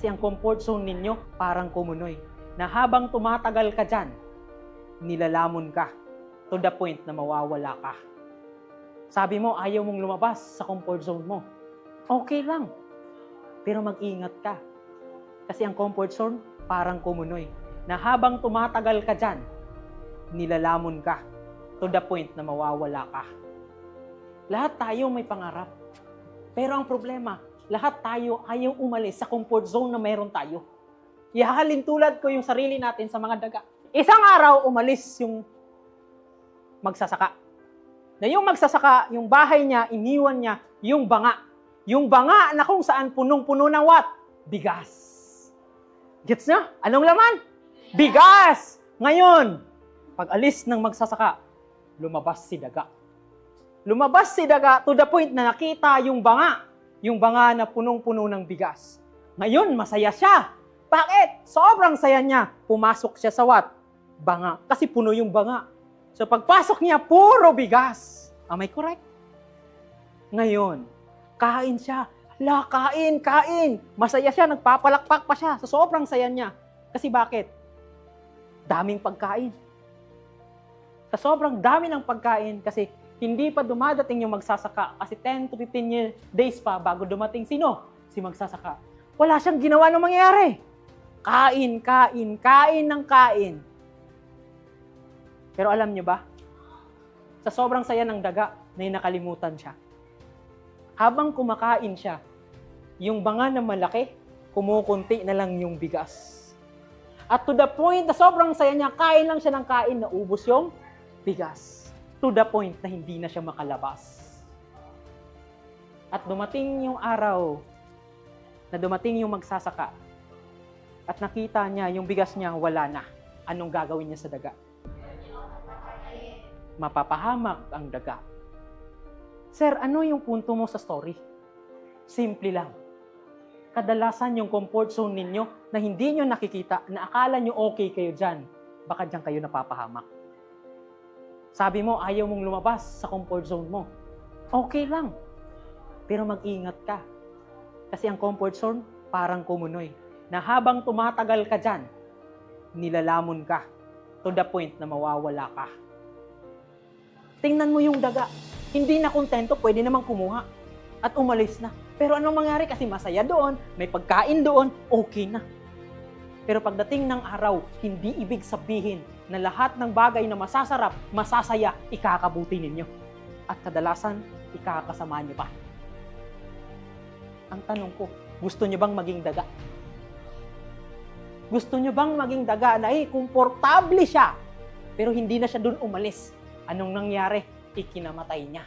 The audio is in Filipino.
Kasi ang comfort zone ninyo parang kumunoy na habang tumatagal ka dyan, nilalamon ka to the point na mawawala ka. Sabi mo, ayaw mong lumabas sa comfort zone mo. Okay lang. Pero mag-ingat ka. Kasi ang comfort zone parang kumunoy na habang tumatagal ka dyan, nilalamon ka to the point na mawawala ka. Lahat tayo may pangarap. Pero ang problema, lahat tayo ayaw umalis sa comfort zone na meron tayo. Ihahalin tulad ko yung sarili natin sa mga daga. Isang araw, umalis yung magsasaka. Na yung magsasaka, yung bahay niya, iniwan niya yung banga. Yung banga na kung saan punong-puno ng what? Bigas. Gets niya? Anong laman? Bigas! Ngayon, pag alis ng magsasaka, lumabas si daga. Lumabas si daga to the point na nakita yung banga. Yung banga na punong-puno ng bigas. Ngayon, masaya siya. Bakit? Sobrang saya niya. Pumasok siya sa what? Banga. Kasi puno yung banga. So pagpasok niya, puro bigas. Am I correct? Ngayon, kain siya. Hala, kain. Masaya siya, nagpapalakpak pa siya. So sobrang saya niya. Kasi bakit? Daming pagkain. Sa sobrang dami ng pagkain, kasi hindi pa dumadating yung magsasaka. Kasi 10 to 15 days pa bago dumating sino? Si magsasaka. Wala siyang ginawa ng mangyayari. Kain ng kain. Pero alam niyo ba? Sa sobrang saya ng daga, may nakalimutan siya. Habang kumakain siya, yung banga na malaki, kumukunti na lang yung bigas. At to the point na sobrang saya niya, kain lang siya ng kain, naubos yung bigas. To the point na hindi na siya makalabas. At dumating yung araw na dumating yung magsasaka at nakita niya yung bigas niya wala na. Anong gagawin niya sa daga? Mapapahamak ang daga. Sir, ano yung punto mo sa story? Simple lang. Kadalasan yung comfort zone ninyo na hindi nyo nakikita, na akala nyo okay kayo dyan, baka dyan kayo napapahamak. Sabi mo, ayaw mong lumabas sa comfort zone mo. Okay lang. Pero mag-ingat ka. Kasi ang comfort zone, parang kumunoy. Na habang tumatagal ka dyan, nilalamon ka to the point na mawawala ka. Tingnan mo yung daga. Hindi na kontento, pwede namang kumuha. At umalis na. Pero anong mangyari? Kasi masaya doon, may pagkain doon, okay na. Pero pagdating ng araw, hindi ibig sabihin na lahat ng bagay na masasarap, masasaya, ikakabuti ninyo. At kadalasan, ikakasama nyo pa. Ang tanong ko, gusto nyo bang maging daga? Gusto nyo bang maging daga na komportable siya, pero hindi na siya doon umalis? Anong nangyari? Ikinamatay niya.